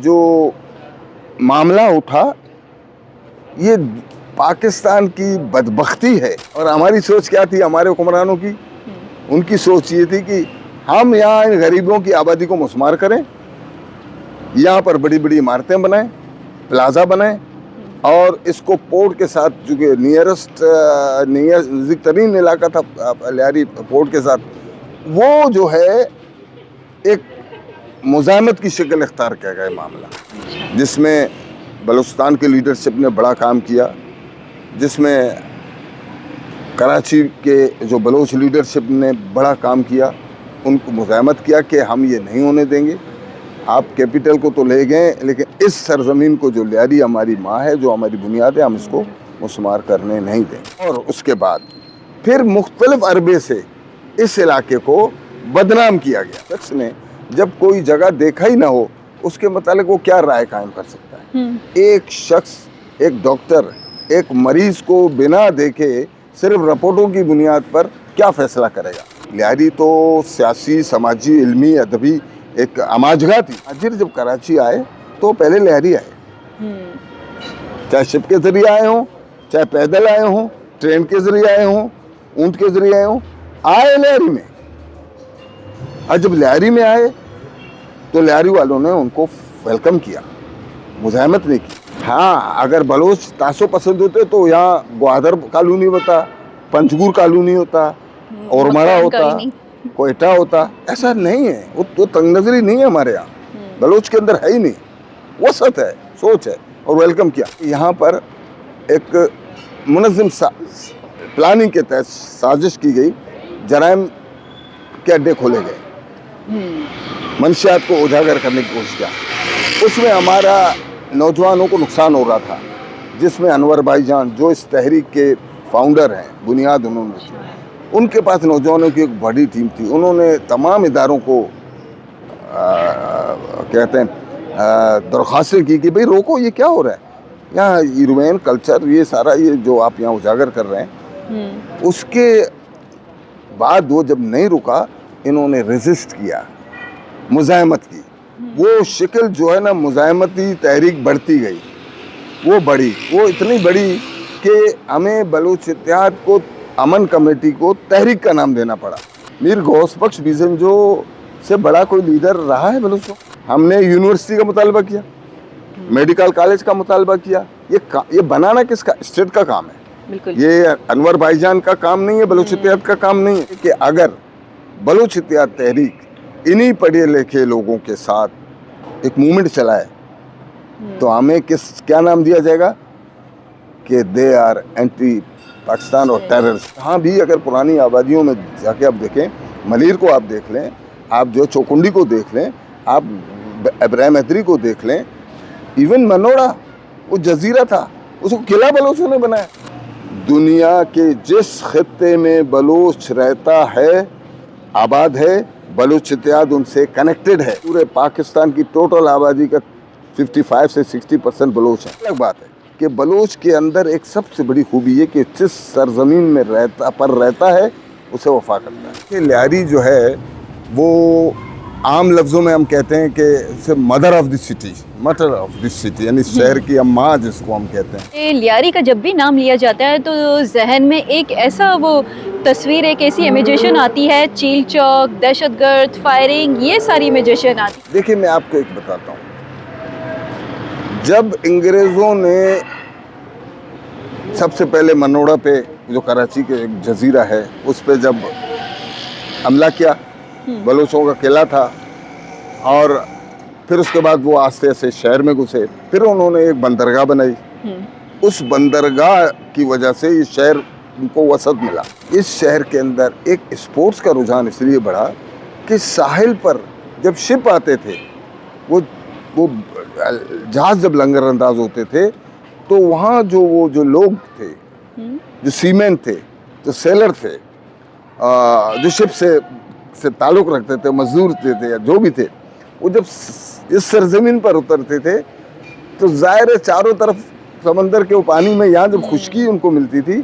جو معاملہ اٹھا یہ پاکستان کی بدبختی ہے. اور ہماری سوچ کیا تھی ہمارے حکمرانوں کی؟ ان کی سوچ یہ تھی کہ ہم یہاں ان غریبوں کی آبادی کو مسمار کریں, یہاں پر بڑی بڑی عمارتیں بنائیں, پلازا بنائیں, اور اس کو پورٹ کے ساتھ, چونکہ نزدیک ترین علاقہ تھا لیاری پورٹ کے ساتھ, وہ جو ہے ایک مزاحمت کی شکل اختیار کیا گیا معاملہ, جس میں بلوچستان کے لیڈرشپ نے بڑا کام کیا, جس میں کراچی کے جو بلوچ لیڈرشپ نے بڑا کام کیا. ان کو مزاحمت کیا کہ ہم یہ نہیں ہونے دیں گے, آپ کیپٹل کو تو لے گئے لیکن اس سرزمین کو جو لیاری ہماری ماں ہے, جو ہماری بنیاد ہے, ہم اس کو مسمار کرنے نہیں دیں. اور اس کے بعد پھر مختلف عربے سے اس علاقے کو بدنام کیا گیا. شخص نے جب کوئی جگہ دیکھا ہی نہ ہو اس کے متعلق وہ کیا رائے قائم کر سکتا ہے؟ ایک شخص, ایک ڈاکٹر ایک مریض کو بنا دیکھے صرف رپورٹوں کی بنیاد پر کیا فیصلہ کرے گا؟ لیاری تو سیاسی, سماجی, علمی, ادبی ایک اماجگاہ تھی. مہاجر جب کراچی آئے تو پہلے لیاری آئے, چاہے شپ کے ذریعے آئے ہوں, چاہے پیدل آئے ہوں, ٹرین کے ذریعے آئے ہوں, اونٹ کے ذریعے آئے ہوں, آئے لیاری میں. اور جب لیاری میں آئے تو لیاری والوں نے ان کو ویلکم کیا, مزاحمت نہیں کی. ہاں, اگر بلوچ تعصب پسند ہوتے تو یہاں گوادر کالونی ہوتا, پنجگور کالونی ہوتا, اورمڑا ہوتا, کوئٹہ ہوتا. ایسا نہیں ہے, وہ تنگ نظری نہیں ہے ہمارے یہاں, بلوچ کے اندر ہے ہی نہیں, وسط ہے, سوچ ہے, اور ویلکم کیا. یہاں پر ایک منظم پلاننگ کے تحت سازش کی گئی, جرائم کے اڈے کھولے گئے, منشیات کو اجاگر کرنے کی کوشش کیا. اس میں ہمارا نوجوانوں کو نقصان ہو رہا تھا, جس میں انور بھائی جان جو اس تحریک کے فاؤنڈر ہیں, بنیاد انہوں نے کی, ان کے پاس نوجوانوں کی ایک بڑی ٹیم تھی. انہوں نے تمام اداروں کو کہتے ہیں درخواستیں کی کہ بھئی روکو, یہ کیا ہو رہا ہے یہاں, یوروین کلچر, یہ سارا یہ جو آپ یہاں اجاگر کر رہے ہیں. اس کے بعد وہ جب نہیں رکا, انہوں نے ریزسٹ کیا, مزاحمت کی. وہ شکل جو ہے نا, مزاحمتی تحریک بڑھتی گئی, وہ بڑھی, وہ اتنی بڑھی کہ ہمیں بلوچ اتحاد کو, امن کمیٹی کو تحریک کا نام دینا پڑا. میر غوث بخش بیزنجو سے بڑا کوئی لیڈر رہا ہے بلوچ کو؟ ہم نے یونیورسٹی کا مطالبہ کیا, میڈیکل کالج کا مطالبہ کیا. یہ بنانا کس کا؟ اسٹیٹ کا کام ہے. یہ انور بھائی جان کا کام نہیں ہے, بلوچ اتحاد کا کام نہیں ہے. کہ اگر بلوچ اتحاد تحریک انہی پڑھے لکھے لوگوں کے ساتھ ایک موومنٹ چلائے تو ہمیں کیا نام دیا جائے گا کہ دے آر اینٹی پاکستان اور ٹیررسٹ. ہاں بھی اگر پرانی آبادیوں میں جا کے آپ دیکھیں, ملیر کو آپ دیکھ لیں, آپ جو چوکنڈی کو دیکھ لیں, آپ ابراہیم حیدری کو دیکھ لیں, ایون منوڑا وہ جزیرہ تھا, اس کو قلعہ بلوچوں نے بنایا. دنیا کے جس خطے میں بلوچ رہتا ہے, آباد ہے, بلوچ اتحاد ان سے کنیکٹڈ ہے. پورے پاکستان کی ٹوٹل آبادی کا 55 سے 60% بلوچ ہے. الگ بات ہے کہ بلوچ کے اندر ایک سب سے بڑی خوبی ہے کہ جس سرزمین میں رہتا ہے اسے وفا کرتا ہے. کہ لیاری جو ہے وہ عام لفظوں میں ہم کہتے ہیں کہ مدر آف دی سٹی, یعنی شہر کی اماں جس کو ہم کہتے ہیں. لیاری کا جب بھی نام لیا جاتا ہے تو ذہن میں ایک ایسا وہ تصویر, ایک ایسی امیجیشن آتی ہے, چیل چوک, دہشت گرد, فائرنگ, یہ ساری امیجیشن آتی. دیکھیں میں آپ کو ایک بتاتا ہوں, جب انگریزوں نے سب سے پہلے منوڑا پہ, جو کراچی کے ایک جزیرہ ہے, اس پہ جب حملہ کیا, بلوچوں کا قلعہ تھا, اور پھر اس کے بعد وہ آہستہ آہستہ شہر میں گھسے. پھر انہوں نے ایک بندرگاہ بنائی, اس بندرگاہ کی وجہ سے یہ شہر ان کو وسعت ملا. اس شہر کے اندر ایک اسپورٹس کا رجحان اس لیے بڑھا کہ ساحل پر جب شپ آتے تھے, وہ جہاز جب لنگر انداز ہوتے تھے, تو وہاں جو لوگ تھے, جو سیمین تھے, جو سیلر تھے, جو شپ سے تعلق رکھتے تھے, مزدور تھے یا جو بھی تھے, وہ جب اس سرزمین پر اترتے تھے تو ظاہر ہے چاروں طرف سمندر کے پانی میں, یہاں جب خشکی ان کو ملتی تھی